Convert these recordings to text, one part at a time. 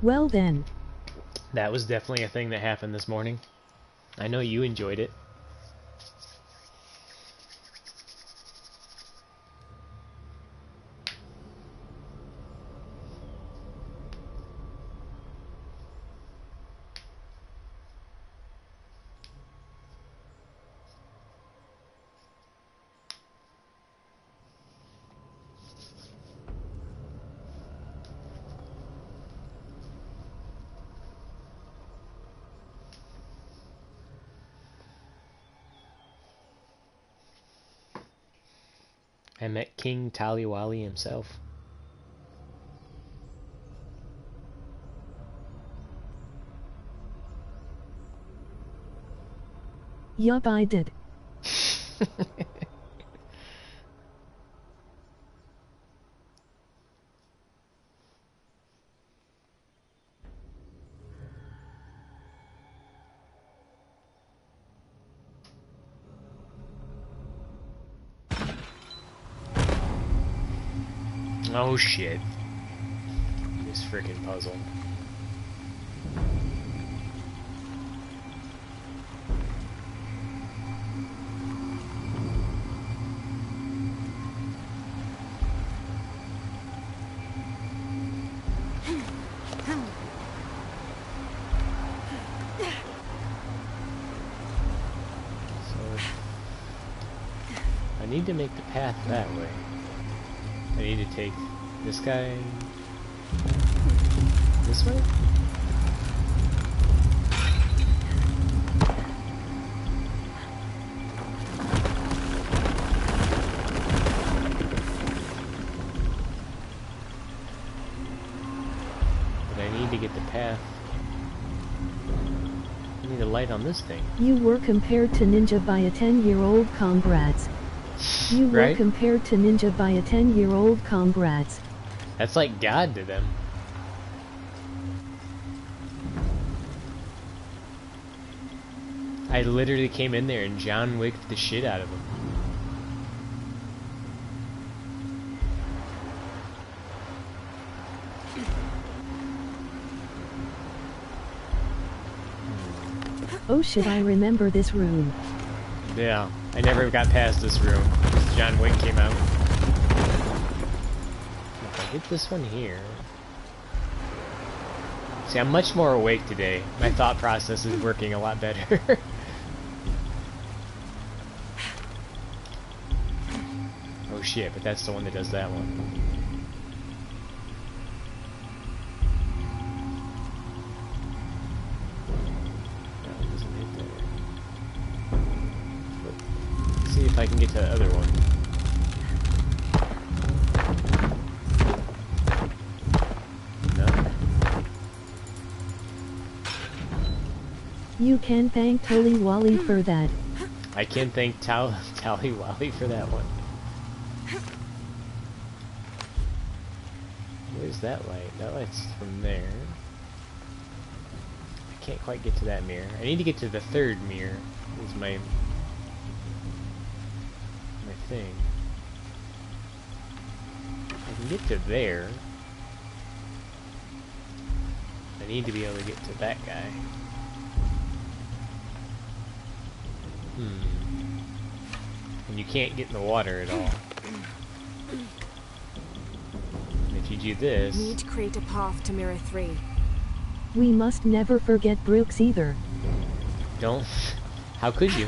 Well then. That was definitely a thing that happened this morning. I know you enjoyed it. I met King Taliwali himself. Yup, I did. Oh shit. This freaking puzzle. I need to make the path that way. I need to take this guy this way? But I need to get the path. I need a light on this thing. You were compared to Ninja by a 10-year-old comrades. You were Right? compared to Ninja by a 10-year-old comrades. That's like God to them. I literally came in there and John Wicked the shit out of him. Oh shit, I remember this room. Yeah, I never got past this room because John Wick came out. If I get this one here... See, I'm much more awake today. My thought process is working a lot better. Oh shit, but that's the one that does that one. No, it doesn't hit there. Let's see if I can get to the other one. You can thank Tully Wally for that. I can thank Taliwali for that one. Where's that light? That light's from there. I can't quite get to that mirror. I need to get to the third mirror. Is my thing. I can get to there. I need to be able to get to that guy. And you can't get in the water at all. And if you do this... Need to create a path to Mirror 3. We must never forget Brooks either. Don't... How could you?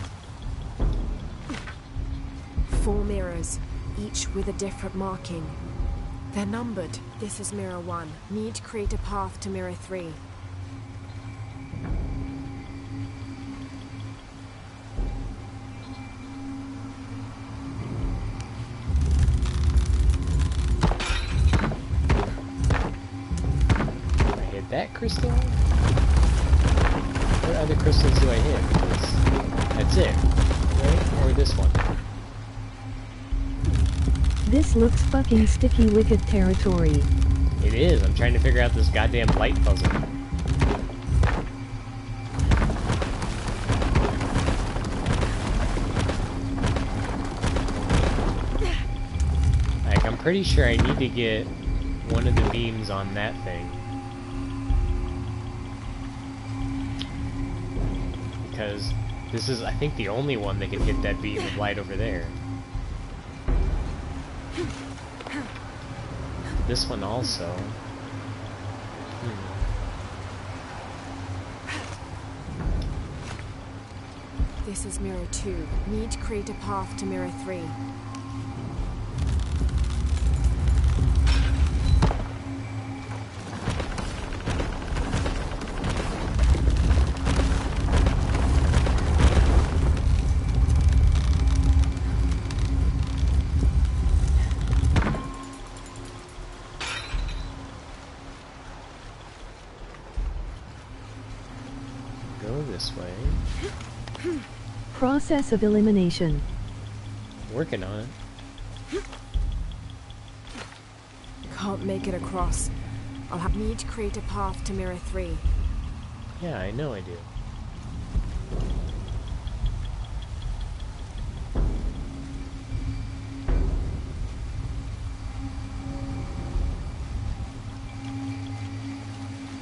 4 mirrors, each with a different marking. They're numbered. This is Mirror 1. Need to create a path to Mirror 3. That crystal? What other crystals do I hit? That's it, right? Or this one? This looks fucking sticky wicked territory. It is. I'm trying to figure out this goddamn light puzzle. Like, I'm pretty sure I need to get one of the beams on that thing. because this is, I think, the only one that can hit that beam of light over there. This one also. This is Mirror 2. Need to create a path to Mirror 3. Go this way. Process of elimination. Working on it. Can't make it across. I'll need to create a path to Mirror 3. Yeah, I know I do.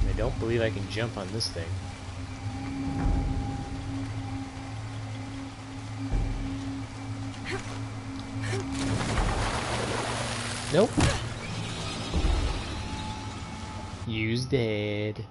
I don't believe I can jump on this thing. Nope. You's dead.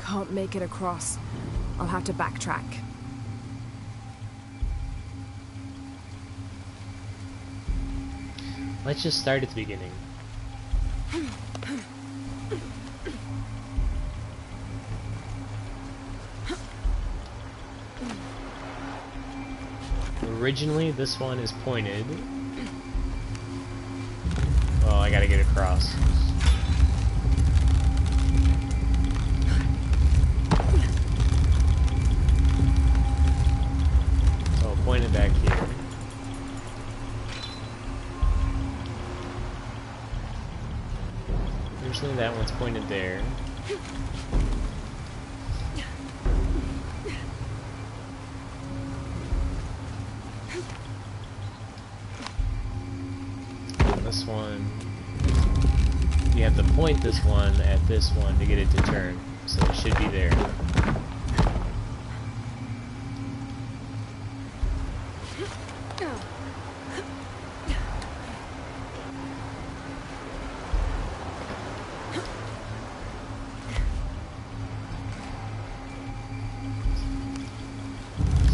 Can't make it across. I'll have to backtrack. Let's just start at the beginning. Originally, this one is pointed. Well, I gotta get across. So I'll point it back here. Originally, that one's pointed there. This one, you have to point this one at this one to get it to turn, so it should be there.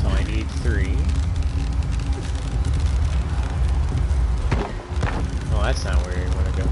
So I need 3. Oh, that's not where you want to go.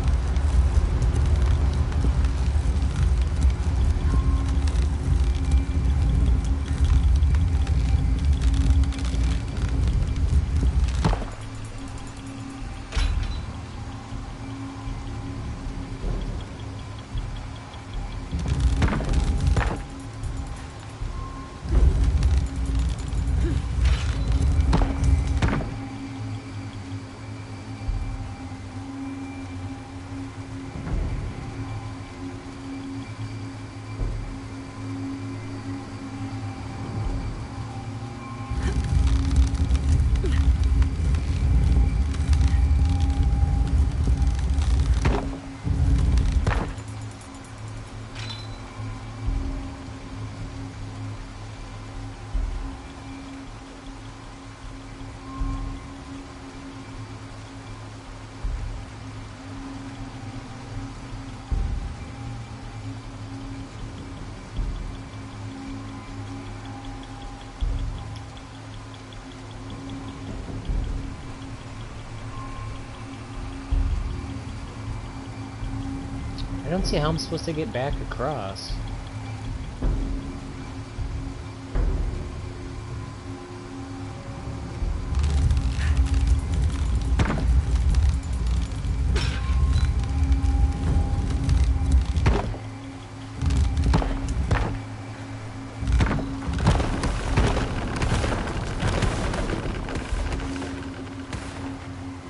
don't see how I'm supposed to get back across.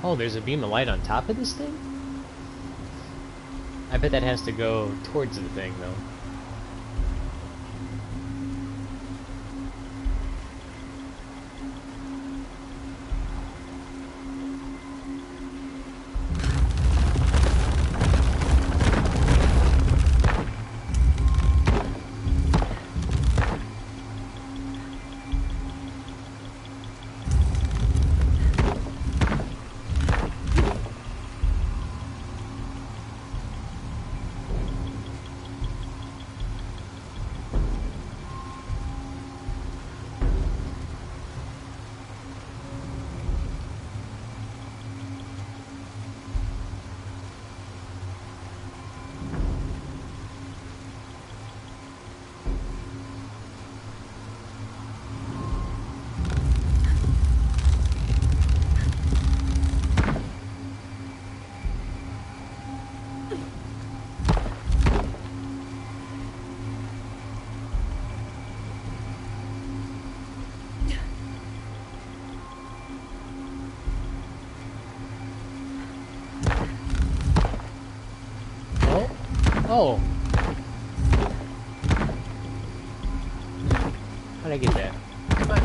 Oh, there's a beam of light on top of this thing? I bet that has to go towards the thing, though. Oh! How'd I get that? Come on.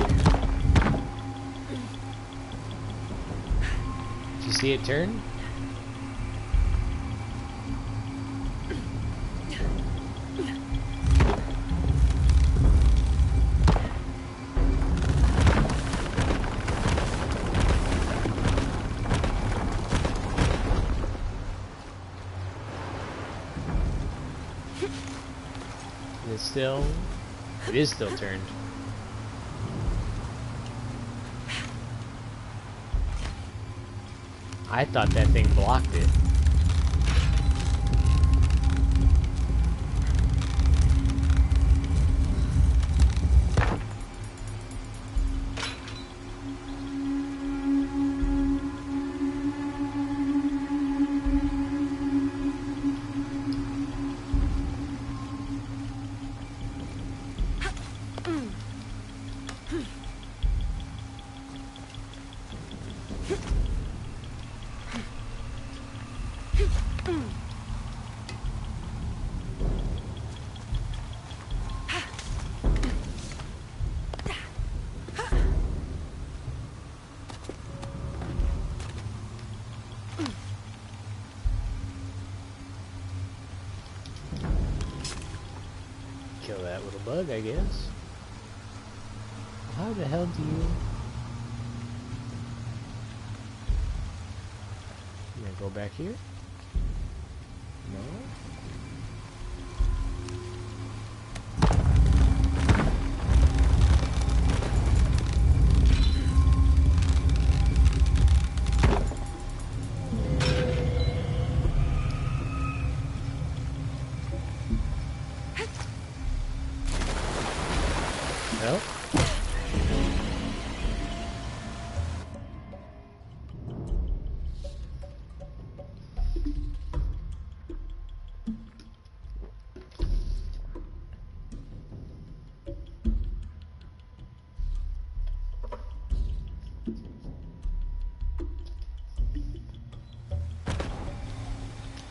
Did you see it turn? It is still turned. I thought that thing blocked it. Kill that little bug, I guess. How the hell do you... I'm gonna go back here? No? No?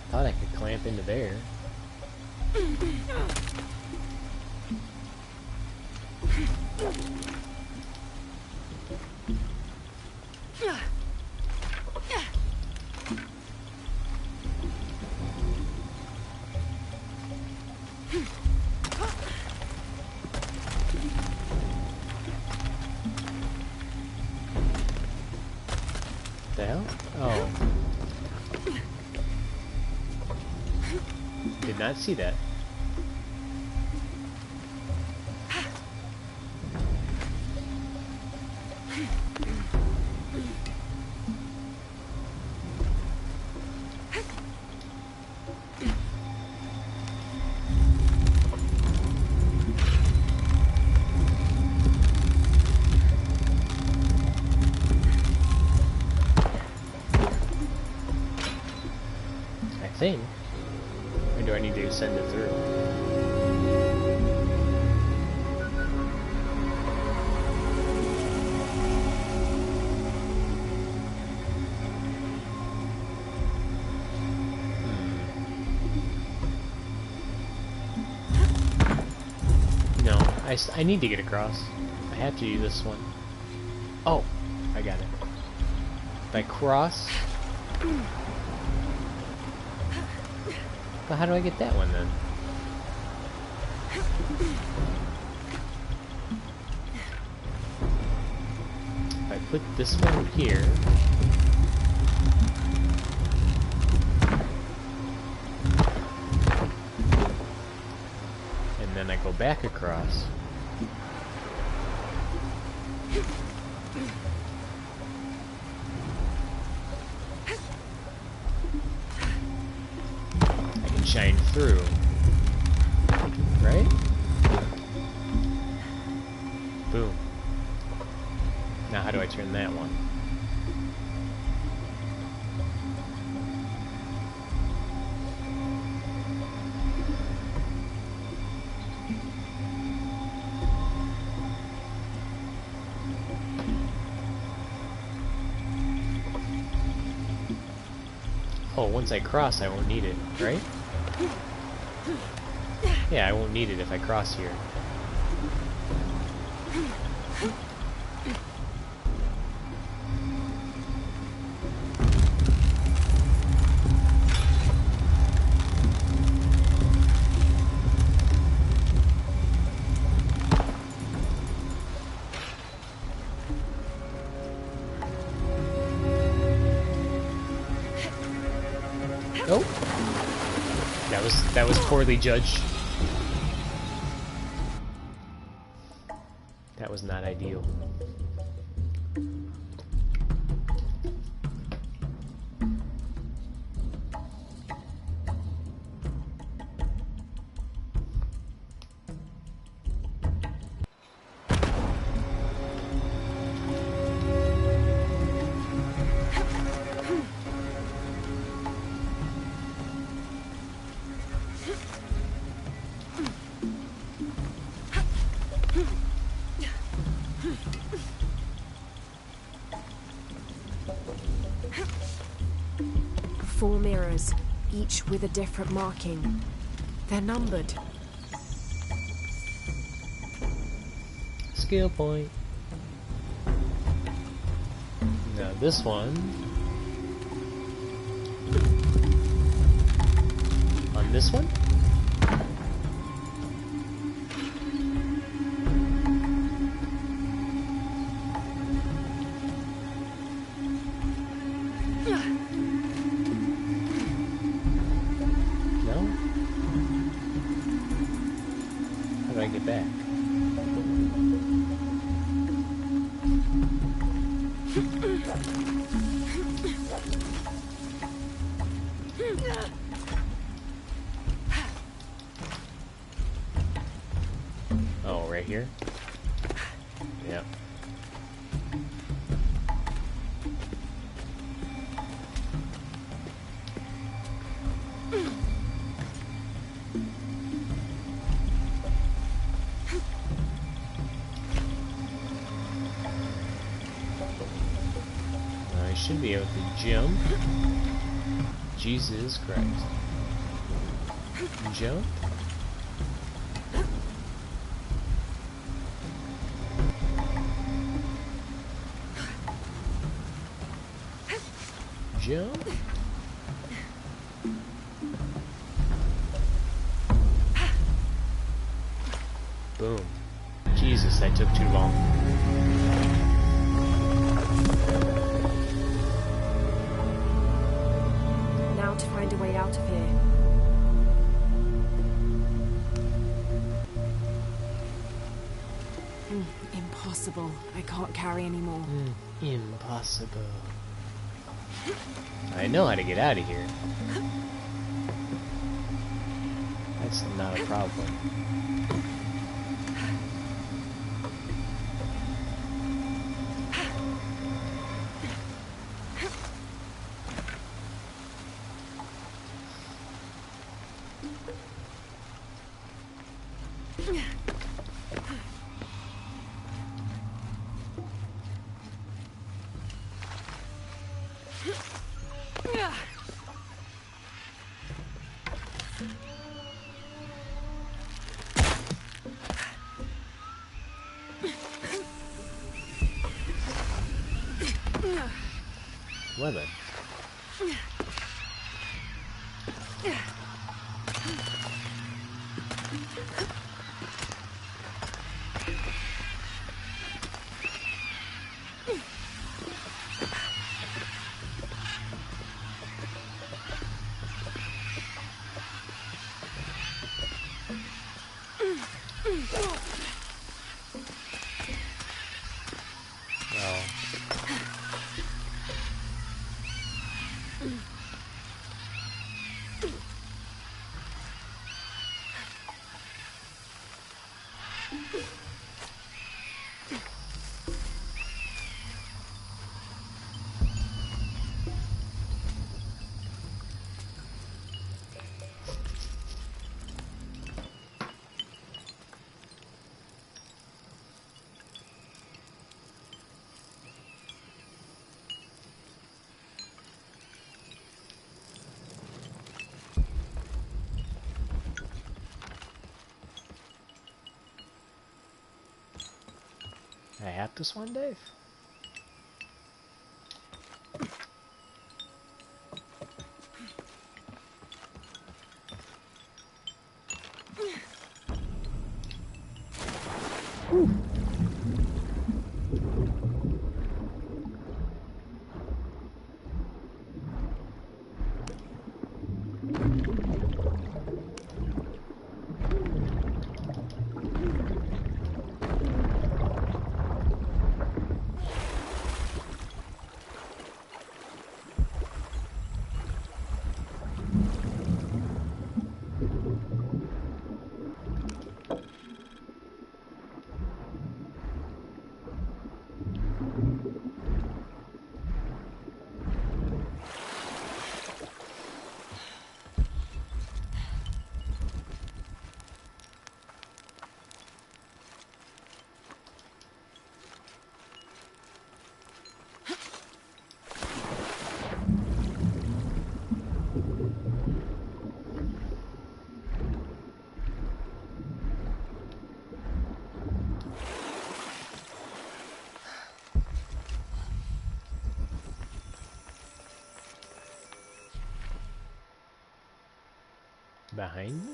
Thought I could clamp into there. The hell? Oh. Did not see that. I think. Or do I need to send it through? No, I need to get across. I have to do this one. Oh, I got it. If I cross... But how do I get that one then? If I put this one here... and then I go back across... shine through, right? Boom. Now how do I turn that one? Oh, once I cross, I won't need it, right? Yeah, I won't need it if I cross here. Oh! That was poorly judged. That was not ideal. Four mirrors, each with a different marking. They're numbered. Skill point. Now this one. On this one? Get back. Oh, right here? Yep. Should be able to jump. Jesus Christ. Jump. Jump. Boom. Jesus, that took too long. To find a way out of here. Impossible. I can't carry anymore. Impossible. I know how to get out of here. That's not a problem. Well then. Well. I have this one, Dave? Behind me?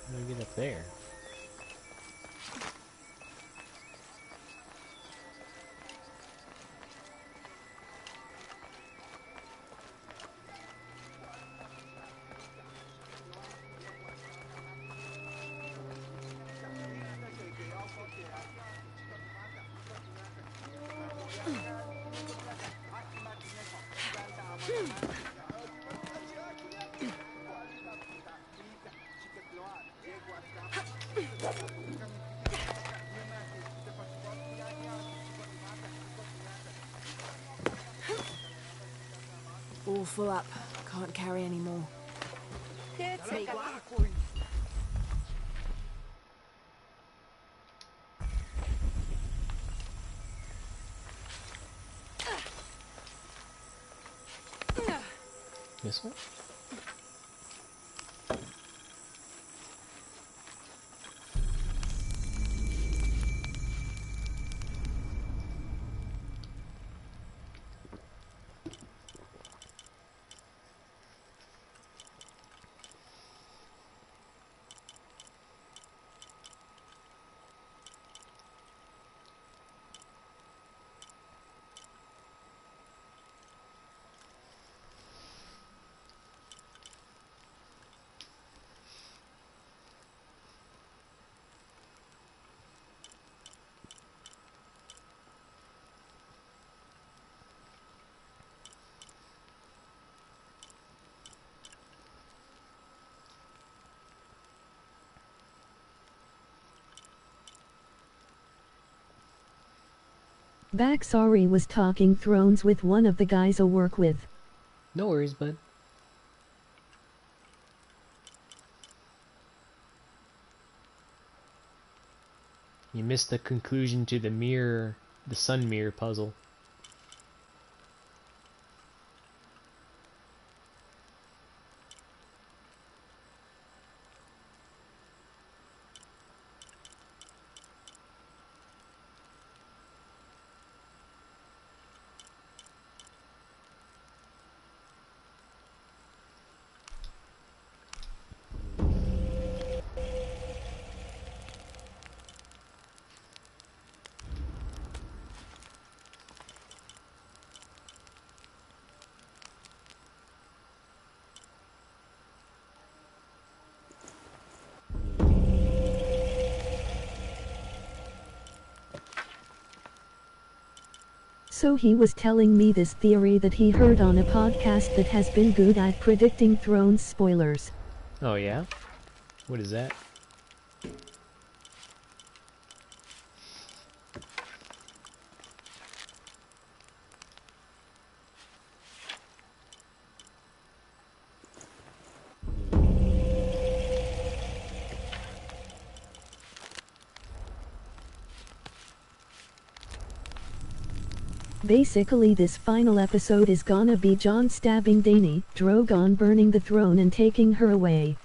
How do I get up there? All full up. Can't carry any more. Here, take one. This one? Backsari was talking Thrones with one of the guys I work with. No worries, bud. You missed the conclusion to the sun mirror puzzle. So he was telling me this theory that he heard on a podcast that has been good at predicting Thrones spoilers. Oh yeah? What is that? Basically this final episode is gonna be Jon stabbing Dany, Drogon burning the throne and taking her away.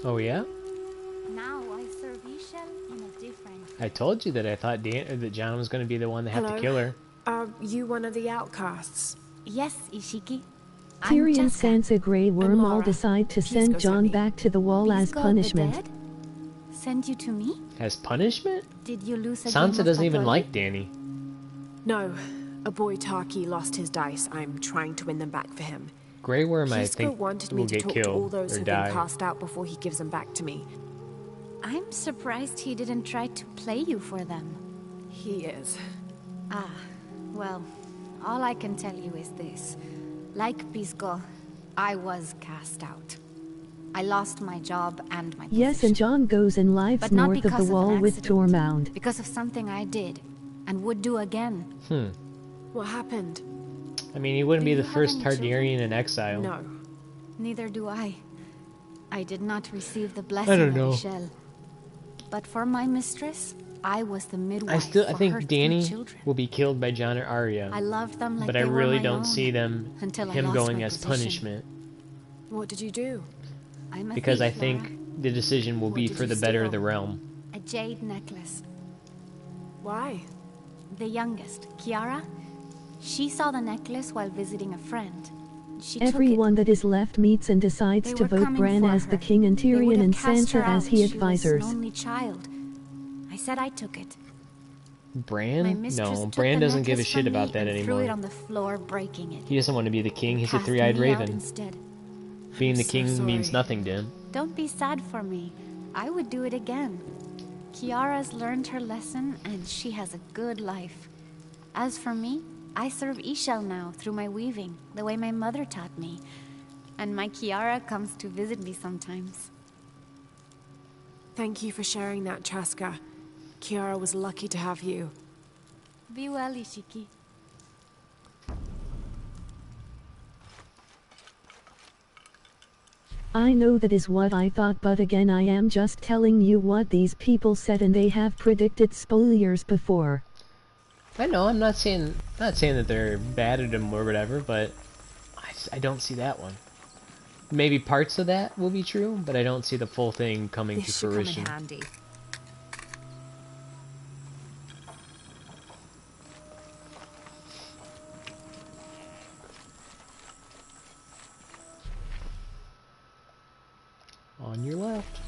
Oh yeah? Now I serve Ishel in a different. I told you that I thought that Jon was going to be the one that had to kill her. Are you one of the outcasts? Yes, Ishiki. Tyrion, Sansa, Grey Worm all decide to send Jon back to the Wall as punishment. Send you to me? As punishment? Did you lose a Sansa game of doesn't even Patrolli? like Dany. No. A boy Tarky lost his dice. I'm trying to win them back for him. Grey Worm, I Kisco think, wanted will me to get talk to all killed those or who've been die. cast out before he gives them back to me. I'm surprised he didn't try to play you for them. He is. Ah, well, all I can tell you is this. Like Pisco, I was cast out. I lost my job and my Yes, and position. Jon goes and lives But not north of the because of Wall an with accident. Tormund. Because of something I did, and would do again. What happened? I mean, he wouldn't Do be you the have first any Targaryen in exile. No. Neither do I. I did not receive the blessing don't of know. Ishel. But for my mistress, I was the midwife I for think her 3 Dany children. will be killed by Jon or Arya. I loved them like but they I were really my don't own, see him until I him lost going my as position. punishment, What did you do? I'm a because I thief, think Laura. the decision will What be did for you the better of steal? the realm. A jade necklace. Why? The youngest, Kiara, she saw the necklace while visiting a friend. She took Everyone that is left meets and decides They to were vote coming Bran for as the her. king and They would Tyrion have and cast her Sansa as out. he She was advisors. an only child. I said I took it. My Bran? mistress No, took Bran the doesn't give a necklace shit from about me that and threw it anymore. on the floor, breaking it. He doesn't want to be the king. He's a Cast three-eyed me out raven. instead. Being the so king means sorry. nothing to him. Don't be sad for me. I would do it again. Kiara's learned her lesson, and she has a good life. As for me, I serve Ishel now through my weaving, the way my mother taught me. And my Kiara comes to visit me sometimes. Thank you for sharing that, Chaska. Kiara was lucky to have you. Be well, Ishiki. I know that is what I thought, but again I am just telling you what these people said and they have predicted spoilers before. I know. I'm not saying that they're bad at him or whatever, but I don't see that one. Maybe parts of that will be true, but I don't see the full thing coming to This should fruition. come in handy. On your left.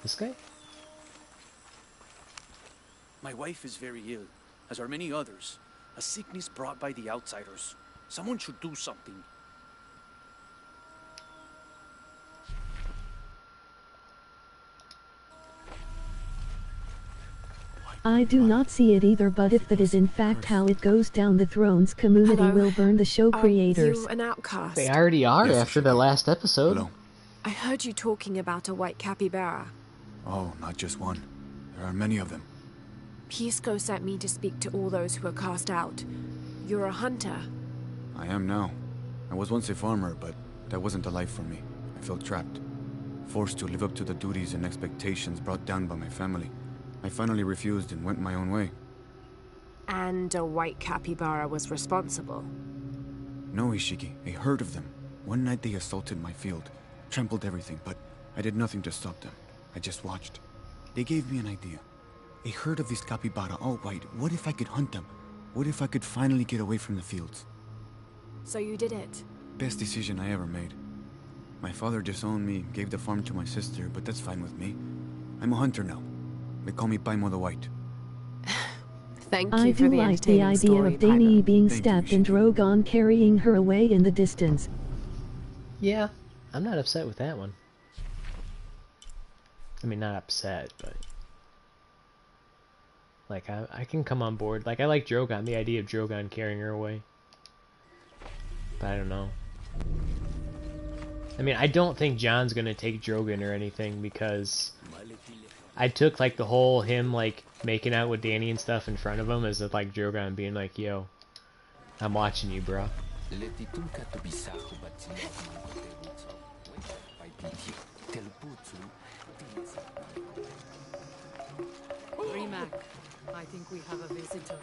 This guy? My wife is very ill, as are many others. A sickness brought by the outsiders. Someone should do something. I do not see it either, but if that is in fact how it goes down, the Thrones community Hello. will burn the show Are creators. you an outcast? They already are Yes, after the last episode. Hello. I heard you talking about a white capybara. Oh, not just one. There are many of them. Pisco sent me to speak to all those who are cast out. You're a hunter. I am now. I was once a farmer, but that wasn't a life for me. I felt trapped. Forced to live up to the duties and expectations brought down by my family. I finally refused and went my own way. And a white capybara was responsible. No, Ishiki, a herd of them. One night they assaulted my field, trampled everything, but I did nothing to stop them. I just watched. They gave me an idea. A herd of these capybara, all white. What if I could hunt them? What if I could finally get away from the fields? So you did it. Best decision I ever made. My father disowned me, gave the farm to my sister, but that's fine with me. I'm a hunter now. They call me Paimo the White. Thank you I for do the like the entertaining idea story, of Dani Paimon. being Thank you, stabbed and Ishiki. Drogon carrying her away in the distance. Yeah, I'm not upset with that one. I mean, not upset, but like I can come on board. Like I like Drogon, the idea of Drogon carrying her away. But I don't know. I mean, I don't think John's gonna take Drogon or anything because I took like the whole him like making out with Dany and stuff in front of him as like Drogon being like, "Yo, I'm watching you, bro." Rimac, I think we have a visitor.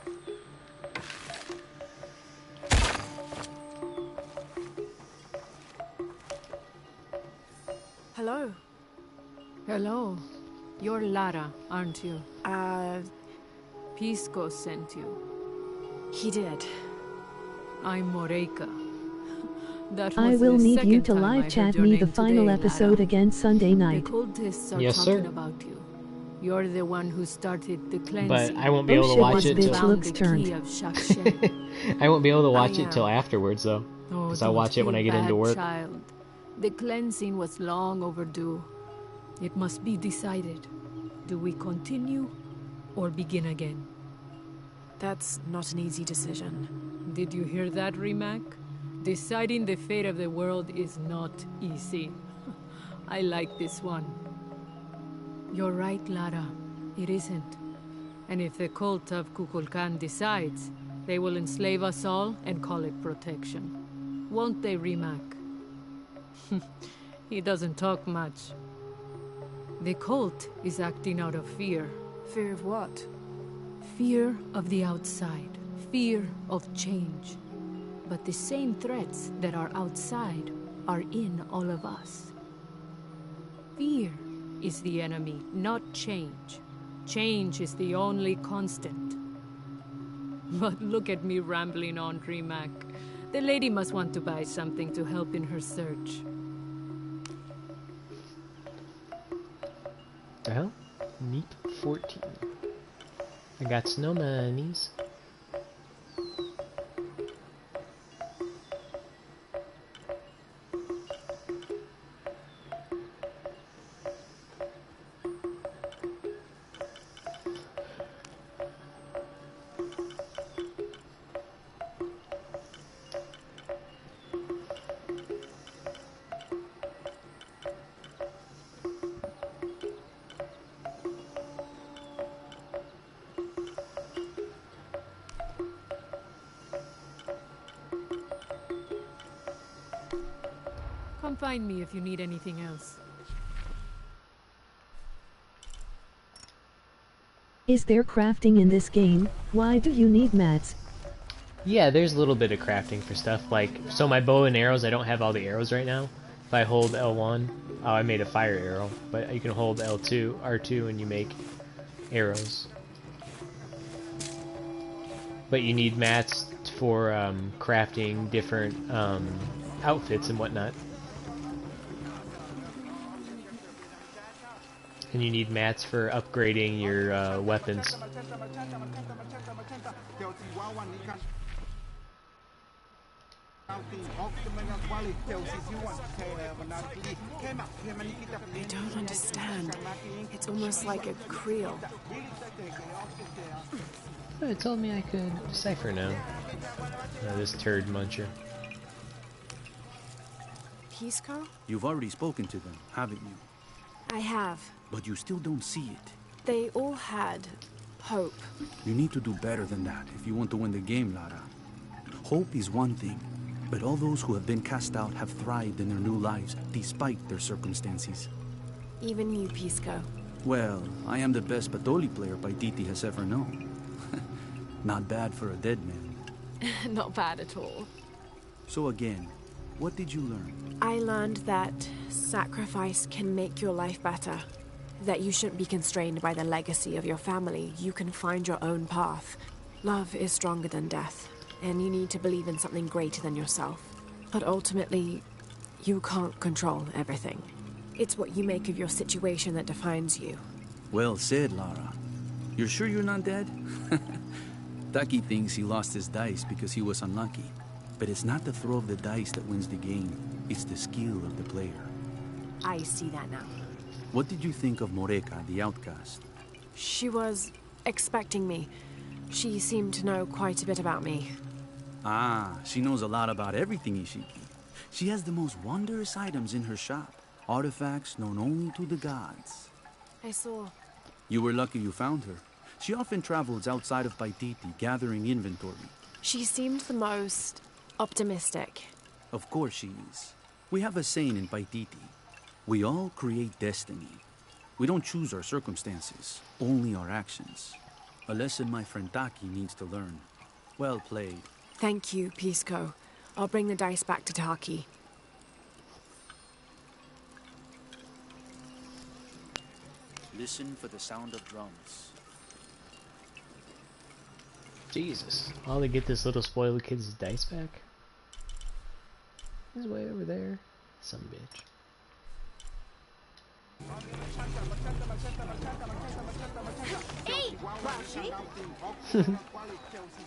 Hello. Hello. You're Lara, aren't you? Pisco sent you. He did. I'm Moreika. That I was will the need you second to time I live heard chat your me the name final today, episode Lara. again Sunday The night. cultists are Yes, talking sir. about you. You're the one who started the cleansing. But I won't be Oh able to shit, watch this it bitch till Found looks the turned. key of Shakshay. I won't be able to watch I it till am. afterwards though, Oh, because I'll watch it don't when I feel get into bad, work. Child. The cleansing was long overdue. It must be decided. Do we continue or begin again? That's not an easy decision. Did you hear that, Rimac? Deciding the fate of the world is not easy. I like this one. You're right, Lara. It isn't. And if the cult of Kukulkan decides, they will enslave us all and call it protection. Won't they, Rimac? He doesn't talk much. The cult is acting out of fear. Fear of what? Fear of the outside. Fear of change. But the same threats that are outside are in all of us. Fear is the enemy, not change. Change is the only constant. But look at me rambling on, Rimac. The lady must want to buy something to help in her search. The hell? Neat 14. I got no monies. Come find me if you need anything else. Is there crafting in this game? Why do you need mats? Yeah, there's a little bit of crafting for stuff. Like, so my bow and arrows, I don't have all the arrows right now. If I hold L1, oh, I made a fire arrow. But you can hold L2, R2, and you make arrows. But you need mats for crafting different outfits and whatnot. And you need mats for upgrading your weapons. I don't understand. It's almost like a creel. Oh, it told me I could decipher now. This turd muncher. Pisco? You've already spoken to them, haven't you? I have. But you still don't see it. They all had Hope. You need to do better than that if you want to win the game, Lara. Hope is one thing, but all those who have been cast out have thrived in their new lives despite their circumstances. Even you, Pisco. Well, I am the best Batoli player Paititi has ever known. Not bad for a dead man. Not bad at all. So again, what did you learn? I learned that sacrifice can make your life better. That you shouldn't be constrained by the legacy of your family. You can find your own path. Love is stronger than death, and you need to believe in something greater than yourself. But ultimately, you can't control everything. It's what you make of your situation that defines you. Well said, Lara. You're sure you're not dead? Taki thinks he lost his dice because he was unlucky. But it's not the throw of the dice that wins the game. It's the skill of the player. I see that now. What did you think of Moreka, the outcast? She was expecting me. She seemed to know quite a bit about me. Ah, she knows a lot about everything, Ishiki. She has the most wondrous items in her shop. Artifacts known only to the gods. I saw. You were lucky you found her. She often travels outside of Paititi, gathering inventory. She seemed the most optimistic. Of course she is. We have a saying in Paititi. We all create destiny. We don't choose our circumstances, only our actions. A lesson my friend Taki needs to learn. Well played. Thank you, Pisco. I'll bring the dice back to Taki. Listen for the sound of drums. Jesus. All to get this little spoiled kid's dice back? He's way over there. Some bitch.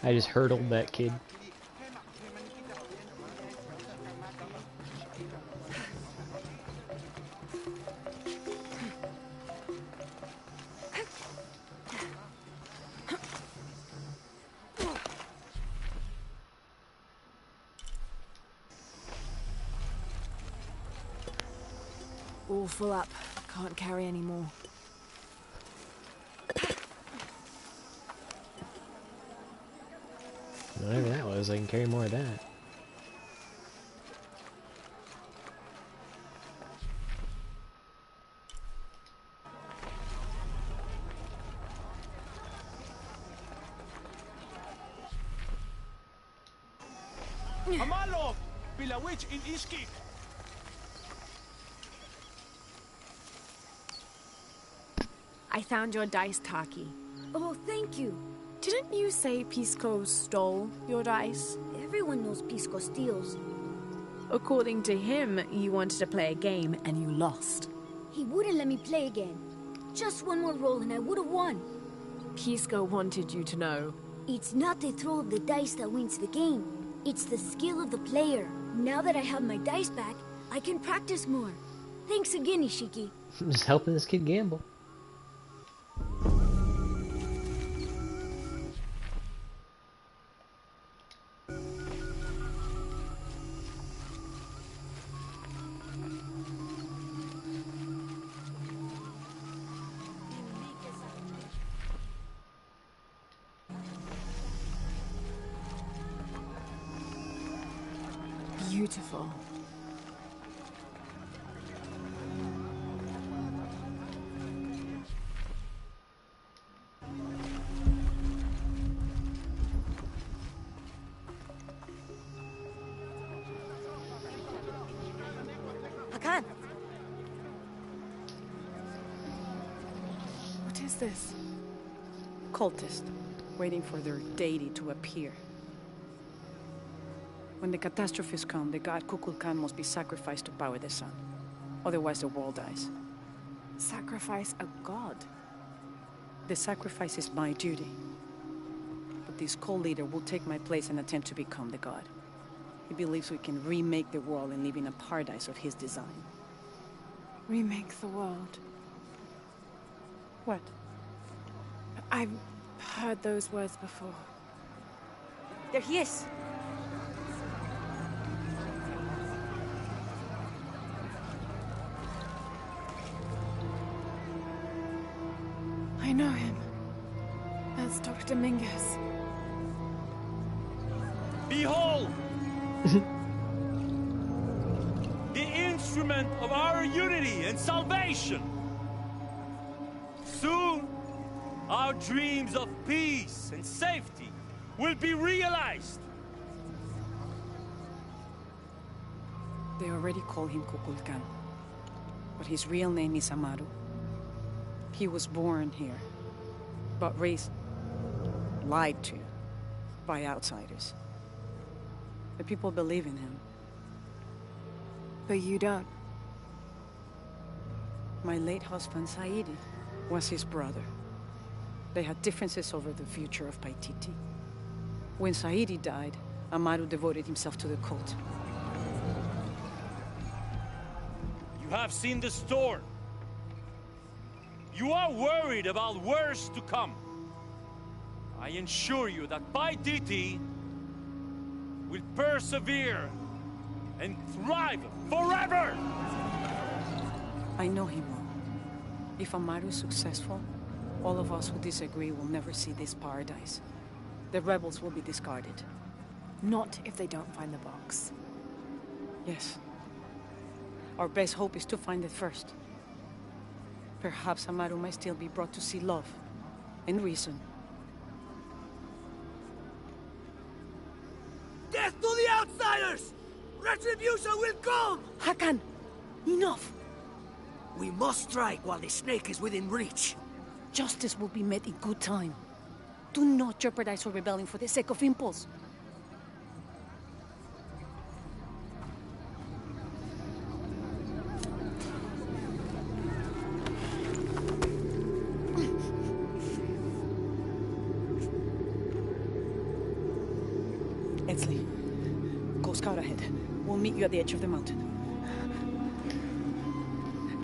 I just hurdled that kid. All full up. Can't carry any more. Whatever that was, I can carry more of that. Amalo! Pilawich in Ishki! I found your dice, Taki. Oh, thank you. Didn't you say Pisco stole your dice? Everyone knows Pisco steals. According to him, you wanted to play a game and you lost. He wouldn't let me play again. Just one more roll and I would have won. Pisco wanted you to know. It's not the throw of the dice that wins the game. It's the skill of the player. Now that I have my dice back, I can practice more. Thanks again, Ishiki. I'm just helping this kid gamble. Beautiful. Hakan! What is this? Cultist, waiting for their deity to appear. When the catastrophes come, the god Kukulkan must be sacrificed to power the sun. Otherwise the world dies. Sacrifice a god? The sacrifice is my duty. But this cult leader will take my place and attempt to become the god. He believes we can remake the world and live in a paradise of his design. Remake the world. What? I've heard those words before. There he is! I know him. That's Dr. Dominguez. Behold! The instrument of our unity and salvation! Soon, our dreams of peace and safety will be realized! They already call him Kukulkan, but his real name is Amaru. He was born here, but raised, lied to, by outsiders. The people believe in him. But you don't. My late husband, Saidi, was his brother. They had differences over the future of Paititi. When Saidi died, Amaru devoted himself to the cult. You have seen the storm. You are worried about worse to come. I assure you that Paititi will persevere and thrive forever! I know he will. If Amaru is successful, all of us who disagree will never see this paradise. The rebels will be discarded. Not if they don't find the box. Yes. Our best hope is to find it first. Perhaps Amaru might still be brought to see love and reason. Death to the outsiders! Retribution will come! Hakan! Enough! We must strike while the snake is within reach. Justice will be met in good time. Do not jeopardize our rebellion for the sake of impulse. Etzli, go scout ahead. We'll meet you at the edge of the mountain.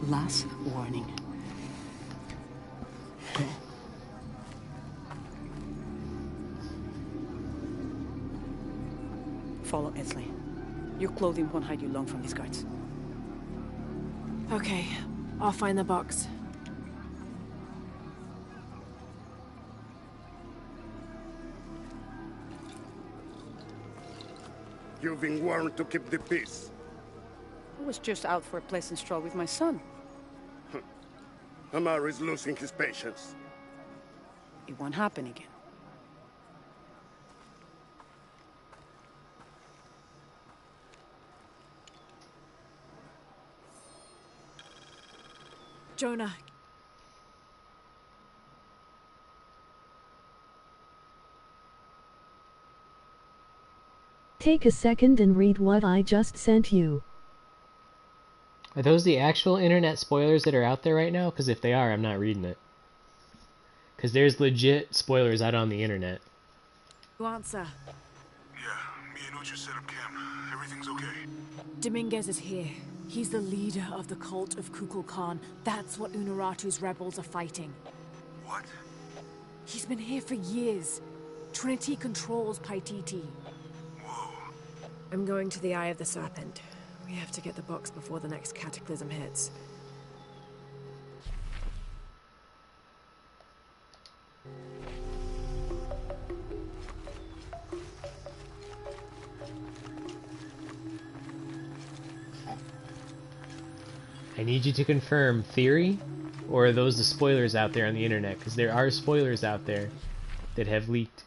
Last warning. Go. Follow Etzli. Your clothing won't hide you long from these guards. Okay, I'll find the box. You've been warned to keep the peace. I was just out for a pleasant stroll with my son. Amaru is losing his patience. It won't happen again. Jonah. Take a second and read what I just sent you. Are those the actual internet spoilers that are out there right now? Because if they are, I'm not reading it. Because there's legit spoilers out on the internet. You answer. Yeah, me and Ucha set up camp. Everything's okay. Dominguez is here. He's the leader of the cult of Kukulkan. That's what Unuratu's rebels are fighting. What? He's been here for years. Trinity controls Paititi. Whoa. I'm going to the Eye of the Serpent. We have to get the box before the next cataclysm hits. I need you to confirm theory, or are those the spoilers out there on the internet? Because there are spoilers out there that have leaked.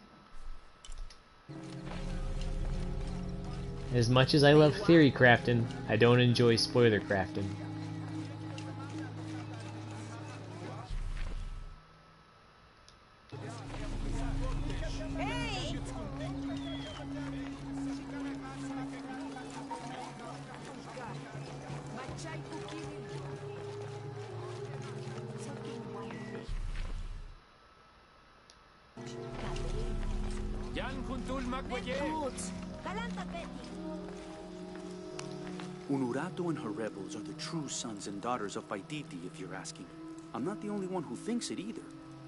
As much as I love theory crafting, I don't enjoy spoiler crafting. Unuratu and her rebels are the true sons and daughters of Paititi, if you're asking. I'm not the only one who thinks it either.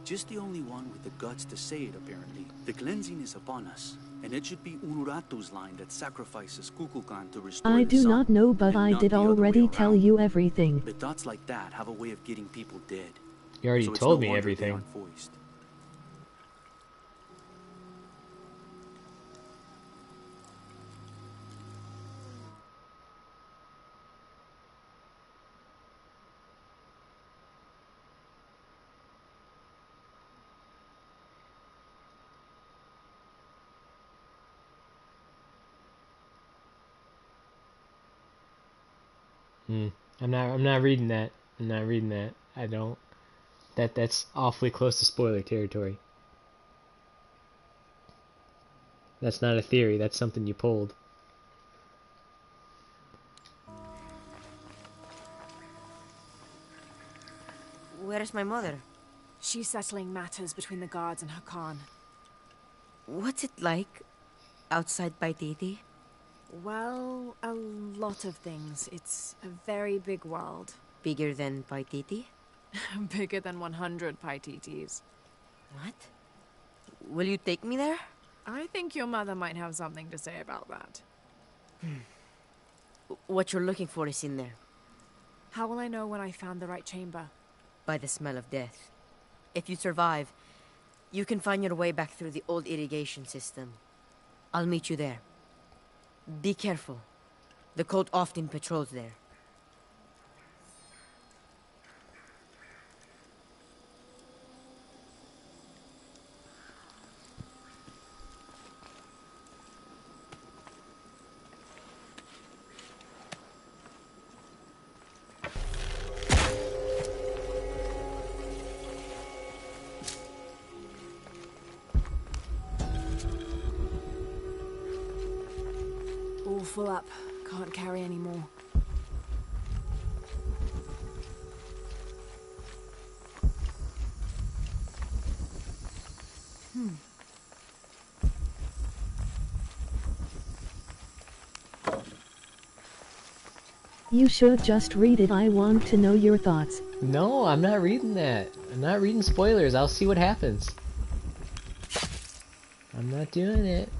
Just the only one with the guts to say it, apparently. The cleansing is upon us, and it should be Unuratu's line that sacrifices Kukulkan to restore I the do sun, not know, but I did already tell you everything. But thoughts like that have a way of getting people dead. You already So it's told no me wonder they everything. aren't voiced. I'm not reading that. I'm not reading that. I don't. That's awfully close to spoiler territory. That's not a theory. That's something you pulled. Where's my mother? She's settling matters between the guards and Hakan. What's it like outside Paititi? Well, a lot of things. It's a very big world. Bigger than Paititi? Bigger than 100 Paititis. What? Will you take me there? I think your mother might have something to say about that. What you're looking for is in there. How will I know when I found the right chamber? By the smell of death. If you survive, you can find your way back through the old irrigation system. I'll meet you there. Be careful. The cult often patrols there. All full up. Can't carry any more. You should just read it. I want to know your thoughts. No, I'm not reading that. I'm not reading spoilers. I'll see what happens. I'm not doing it.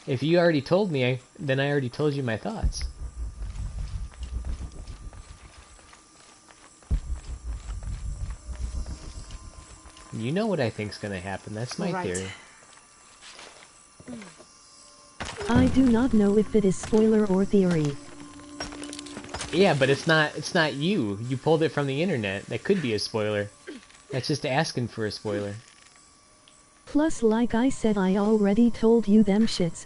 If you already told me, then I already told you my thoughts. You know what I think's gonna happen. That's my theory. I do not know if it is spoiler or theory. Yeah, but it's not you. You pulled it from the internet. That could be a spoiler. That's just asking for a spoiler. Plus, like I said, I already told you them shits.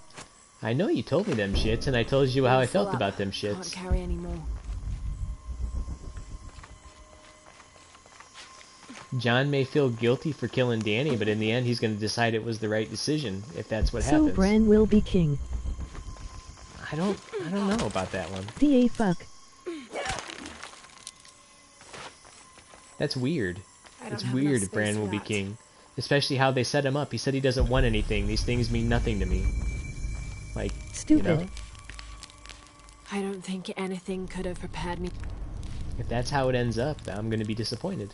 I know you told me them shits, and I told you how I felt about them shits. Can't carry any more. John may feel guilty for killing Danny, but in the end he's going to decide it was the right decision, if that's what happens. So Bran will be king. I don't know about that one. Da fuck. That's weird. It's weird if Bran will be king. Especially how they set him up. He said he doesn't want anything. These things mean nothing to me. Like, stupid. You know? I don't think anything could have prepared me. If that's how it ends up, I'm going to be disappointed.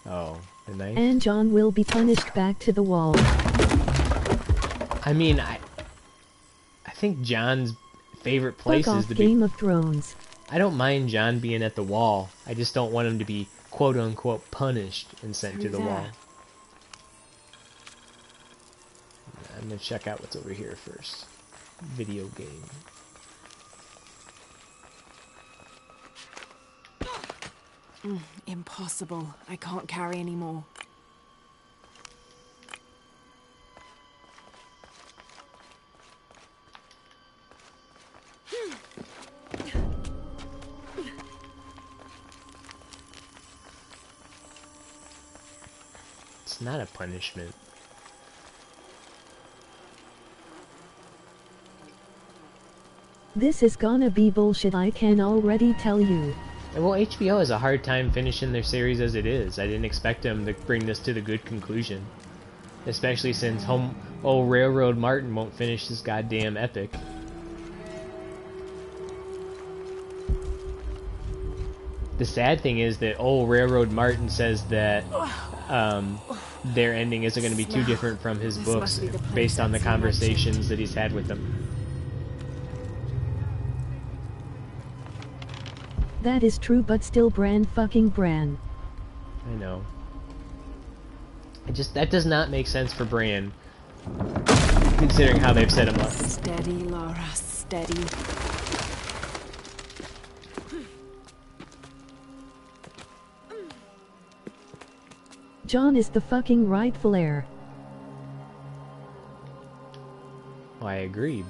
Oh, the knife? And Jon will be punished back to the wall. I mean, I think Jon's favorite place Fuck is off the Game of Thrones. I don't mind Jon being at the wall. I just don't want him to be quote-unquote punished and sent to the wall. I'm gonna check out what's over here first. Video game. Impossible. I can't carry any more. It's not a punishment. This is gonna be bullshit, I can already tell you. Well, HBO has a hard time finishing their series as it is. I didn't expect them to bring this to the good conclusion. Especially since old Railroad Martin won't finish this goddamn epic. The sad thing is that old Railroad Martin says that their ending isn't going to be too different from his books based on the conversations that he's had with them. That is true, but still Bran fucking Bran. I know. That does not make sense for Bran, considering how they've set him up. Steady, Lara, steady. Jon is the fucking rightful heir. I agreed.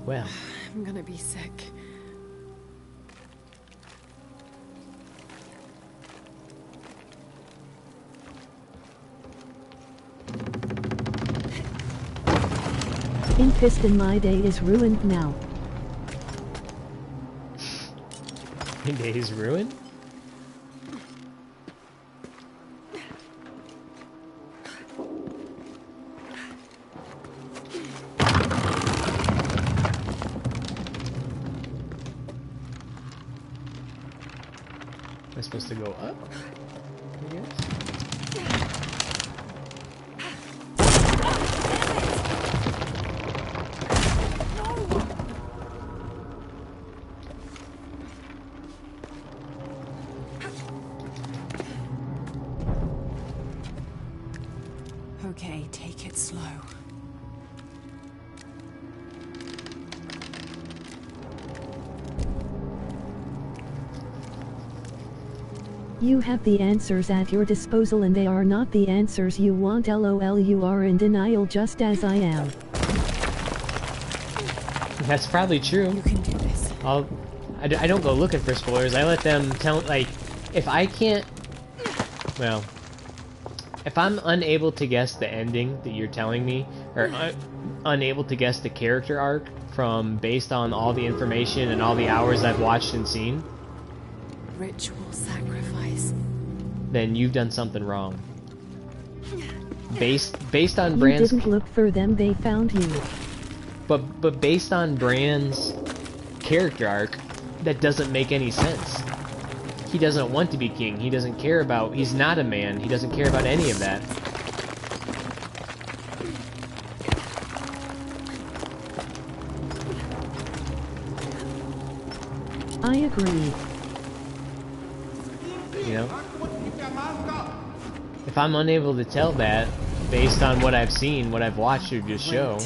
Well, I'm gonna be sick. In Piston, my day is ruined now. your day is ruined? Am I supposed to go up? I guess. Okay, take it slow. You have the answers at your disposal and they are not the answers you want. LOL, you are in denial just as I am. That's probably true. You can do this. I don't go looking for spoilers. I let them tell, like, if I can't, well, if I'm unable to guess the ending that you're telling me, or unable to guess the character arc from based on all the information and all the hours I've watched and seen, Ritual sacrifice. then you've done something wrong. Based on You Bran's, didn't look for them, they found you. but based on Bran's character arc, that doesn't make any sense. He doesn't want to be king. He doesn't care about. He's not a man. He doesn't care about any of that. I agree. You know? If I'm unable to tell that based on what I've seen, what I've watched through this show,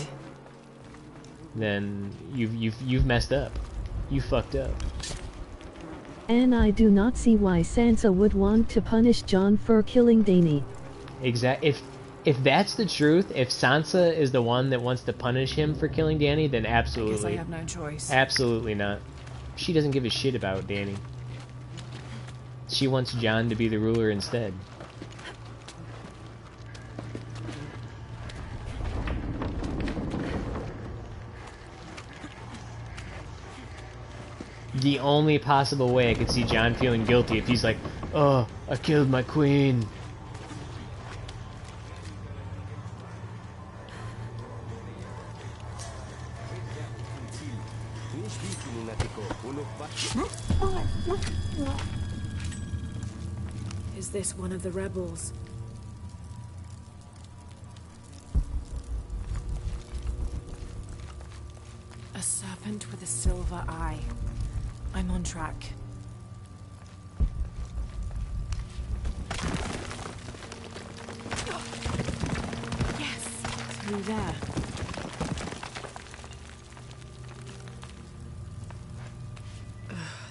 then you've messed up. You fucked up. And I do not see why Sansa would want to punish Jon for killing Dany. If that's the truth, if Sansa is the one that wants to punish him for killing Dany, then absolutely. I guess I have no choice. Absolutely not. She doesn't give a shit about Dany. She wants Jon to be the ruler instead. The only possible way I could see Jon feeling guilty if he's like, oh, I killed my queen. Is this one of the rebels? A serpent with a silver eye. I'm on track. Yes! Through there.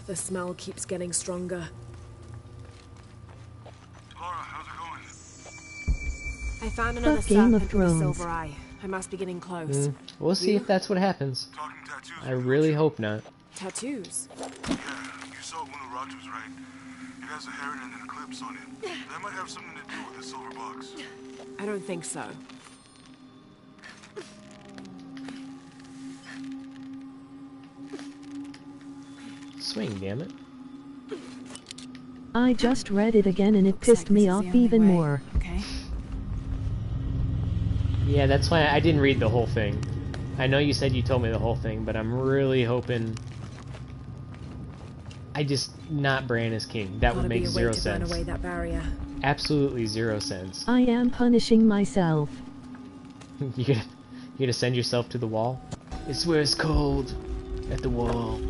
The smell keeps getting stronger. Laura, how's it going? I found another Game of serpent with a Thrones. silver eye. I must be getting close. We'll see if that's what happens. I really hope not. Tattoos? Yeah, you saw Uno Rogers, right? It has a heron and an eclipse on it. That might have something to do with the silver box. I don't think so. Swing, damn it. I just read it again and it pissed me off even more. Okay. Yeah, that's why I didn't read the whole thing. I know you said you told me the whole thing, but I'm really hoping... not Bran as king. That would make zero sense. Burn away that barrier. Absolutely 0 sense. I am punishing myself. You gonna send yourself to the wall? It's where it's cold. At the wall.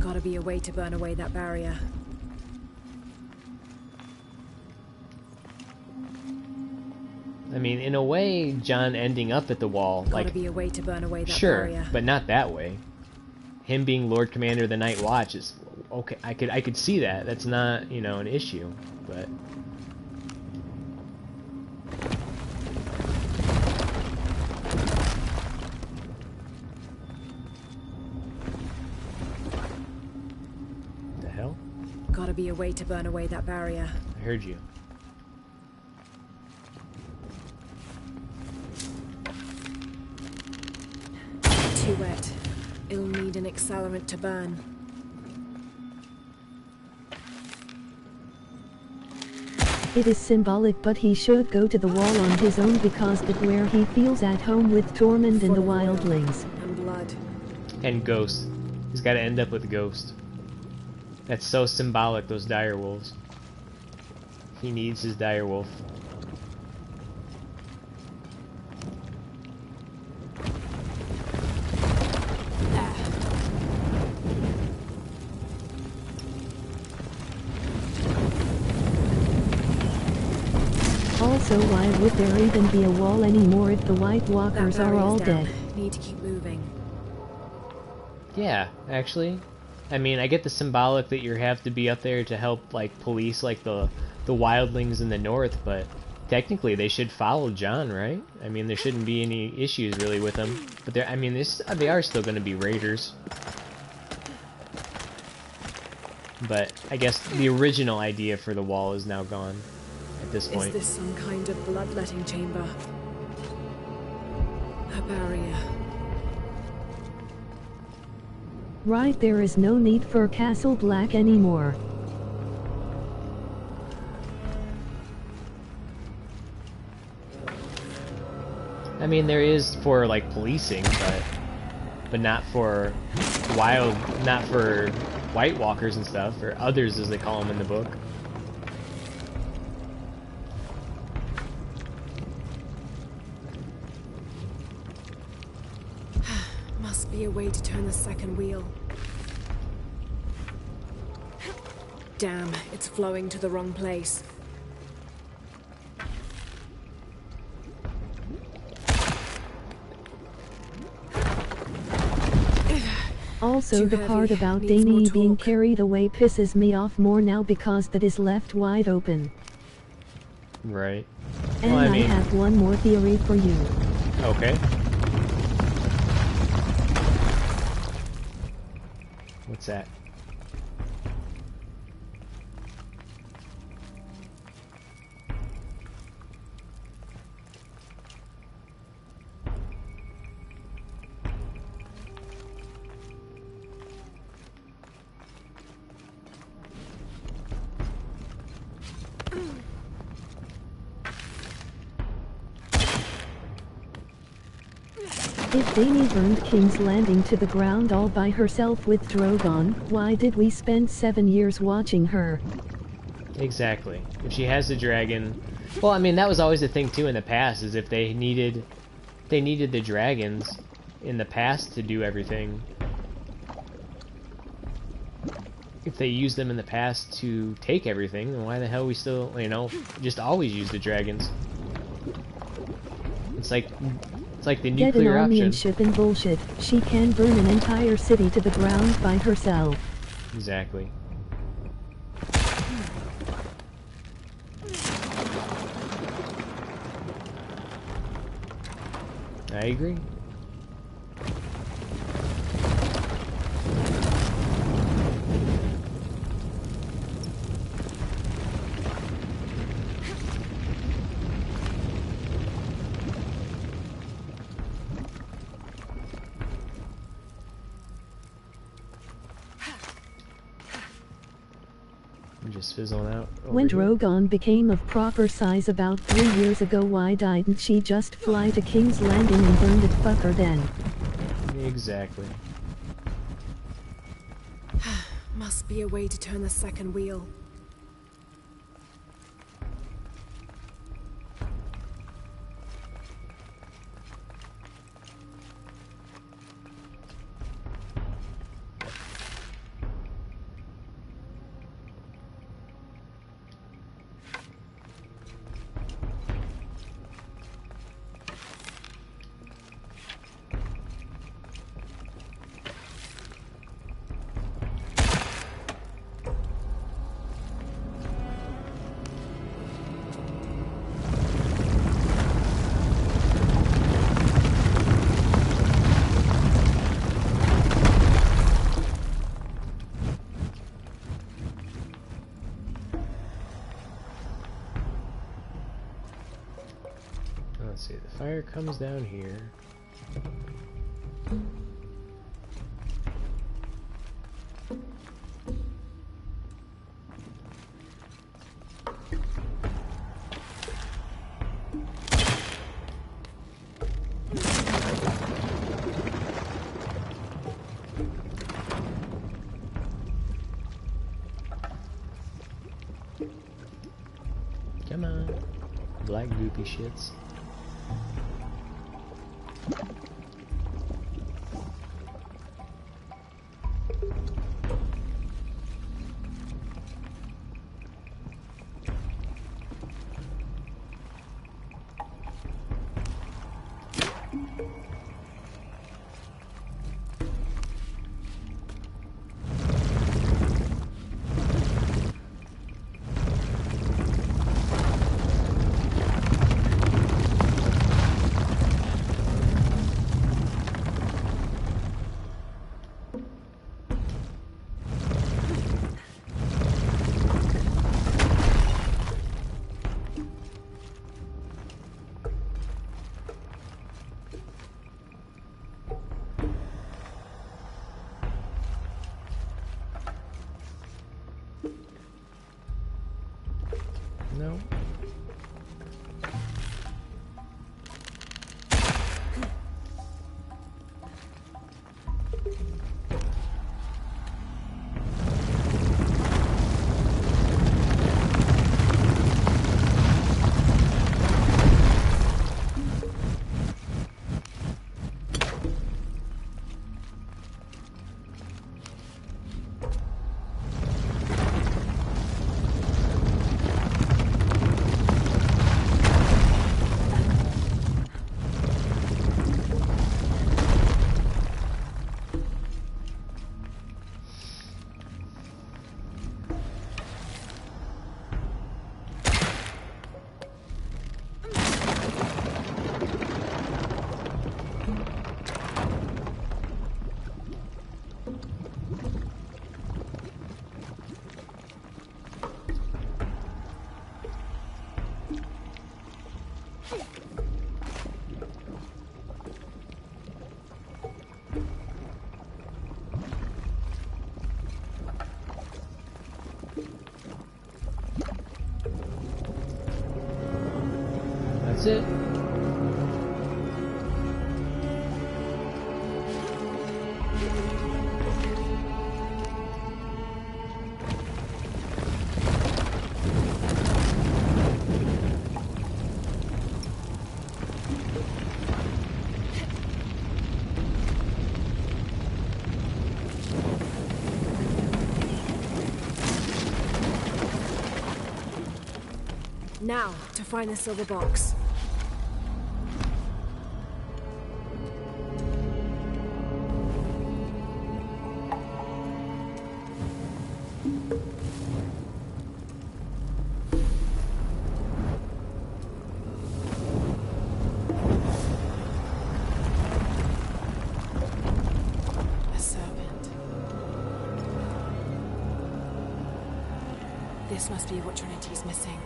Gotta be a way to burn away that barrier. I mean, in a way, John ending up at the wall, Gotta like, be a way to burn away that sure, barrier. but not that way. Him being Lord Commander of the Night Watch is okay. I could see that. That's not, you know, an issue, but. The hell? Gotta be a way to burn away that barrier. I heard you. Too wet. It'll need an accelerant to burn. It is symbolic, but he should go to the wall on his own because that's where he feels at home with Tormund and the wildlings. And blood. And Ghost. He's got to end up with Ghost. That's so symbolic, those dire wolves. He needs his dire wolf. Also, why would there even be a wall anymore if the White Walkers are all dead? Need to keep moving. Yeah, actually. I mean, I get the symbolic that you have to be up there to help, like, police, like, the wildlings in the north, but technically they should follow John, right? I mean, there shouldn't be any issues, really, with them. But they're, I mean, they are still going to be raiders. But I guess the original idea for the wall is now gone at this point. Is this some kind of bloodletting chamber? A barrier. Right, there is no need for Castle Black anymore. I mean, there is for, like, policing, but not for not for White Walkers and stuff, or others as they call them in the book. Must be a way to turn the second wheel. Damn, it's flowing to the wrong place. Also, Too the part heavy. about Needs more Dany being torque. carried away pisses me off more now because that is left wide open. Right. And Well, I I mean, have one more theory for you. okay. What's that? If Dany burned King's Landing to the ground all by herself with Drogon, why did we spend 7 years watching her? Exactly. If she has the dragon, well, I mean, that was always the thing too in the past. Is if they needed the dragons in the past to do everything. If they used them in the past to take everything, then why the hell we still, you know, just always use the dragons? It's like the Get an nuclear army option. and ship and bullshit. She can burn an entire city to the ground by herself. Exactly. I agree. I'm just fizzling out. When over here. Drogon became of proper size about 3 years ago, why didn't she just fly to King's Landing and burn it fucker then? Exactly. Must be a way to turn the second wheel. fire comes down here. Come on, black goopy shits. No. That's it. Now, to find the silver box. A serpent. This must be what Trinity's missing.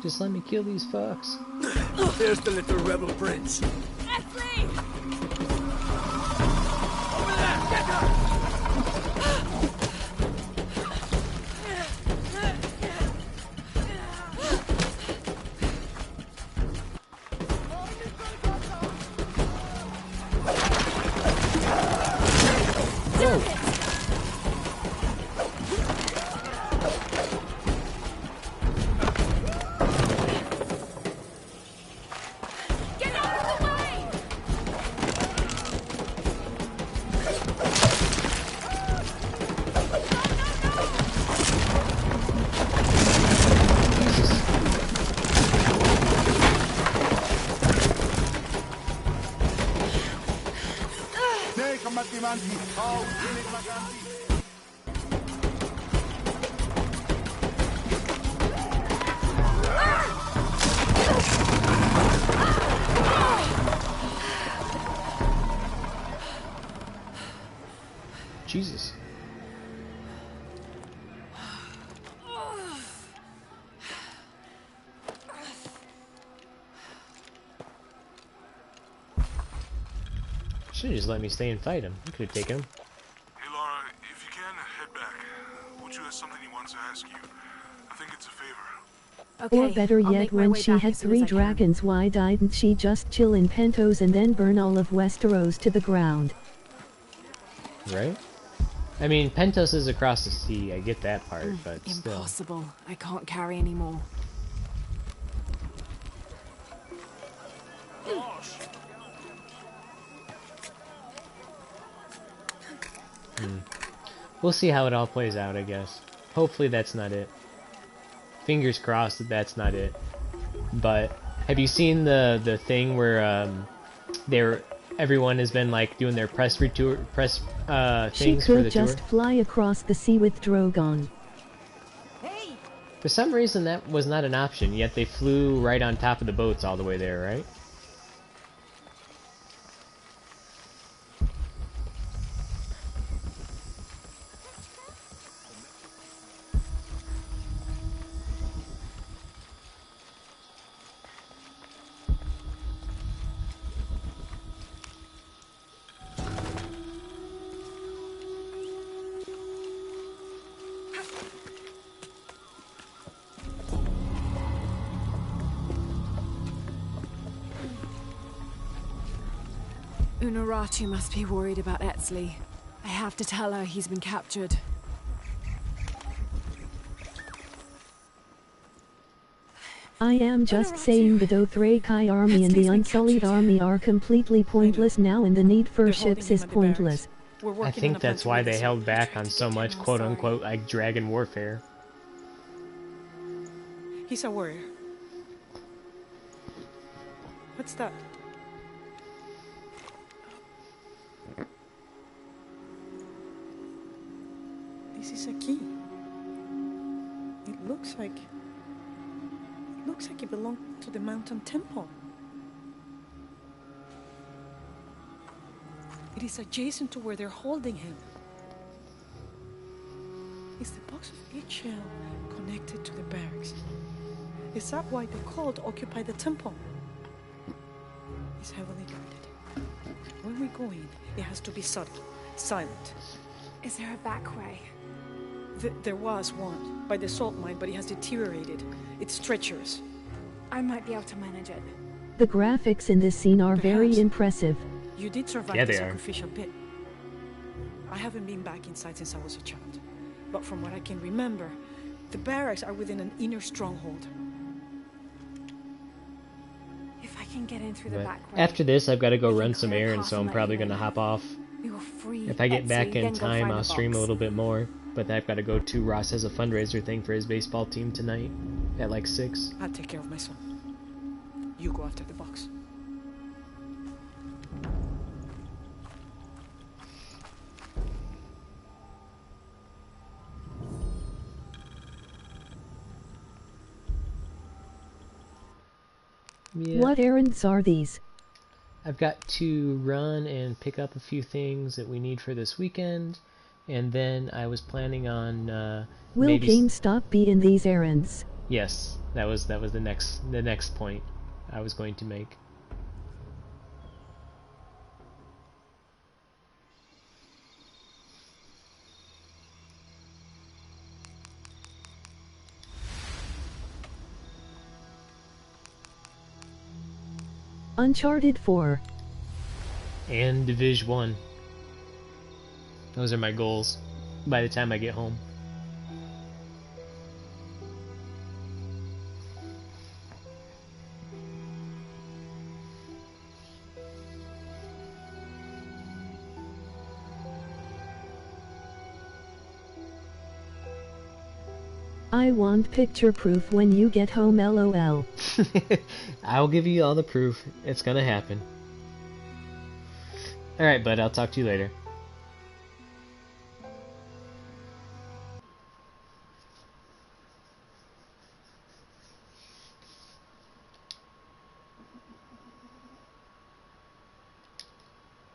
Just let me kill these fucks. There's the little rebel prince. Esley! Over there! Get her! Nei combattimenti, oh, Jesus. Should've just let me stay and fight him. You could've taken him. Hey Lara, if you can, head back. Wuchu has something he wants to ask you. I think it's a favor. Okay, Or better I'll yet, make my when way she back had as soon 3 as I can. dragons, why didn't she just chill in Pentos and then burn all of Westeros to the ground? Right? I mean, Pentos is across the sea. I get that part, but still. Impossible. I can't carry anymore. We'll see how it all plays out, I guess. Hopefully that's not it. Fingers crossed that that's not it. But have you seen the thing where everyone has been like doing their press She things for could the just tour? fly across the sea with Drogon. For some reason that was not an option, yet they flew right on top of the boats all the way there, right? Unuratu must be worried about Etzli. I have to tell her he's been captured. I am just saying the Dothraki army and the Unsullied army are completely pointless now, and the need for ships is pointless. I think that's why they held back on so much quote-unquote like dragon warfare. He's a warrior. What's that? This is a key. It looks like it belonged to the mountain temple. It is adjacent to where they're holding him. Is the box of Ichel connected to the barracks? Is that why the cult occupy the temple? It's heavily guarded. When we go in, it has to be subtle, silent. Is there a back way? There was one by the salt mine, but it has deteriorated. It's treacherous. I might be able to manage it. The graphics in this scene are very impressive. You did survive Yeah, the they are. sacrificial pit. I haven't been back inside since I was a child. But from what I can remember, the barracks are within an inner stronghold. If I can get in through the But back way. after this, I've got to go we can run some clear a errands, path so and I'm let probably you going to in. hop off. We will free If I get Etzli, back in then go time, find I'll the stream a box. little bit more. But I've got to go to Ross has a fundraiser thing for his baseball team tonight at like 6. I'll take care of my son. You go after the box. Yeah. What errands are these? I've got to run and pick up a few things that we need for this weekend, and then I was planning on Will maybe GameStop be in these errands? Yes, that was the next point I was going to make. Uncharted 4. And Division 1. Those are my goals by the time I get home. I want picture proof when you get home, lol. I'll give you all the proof. It's gonna happen. Alright, bud, I'll talk to you later.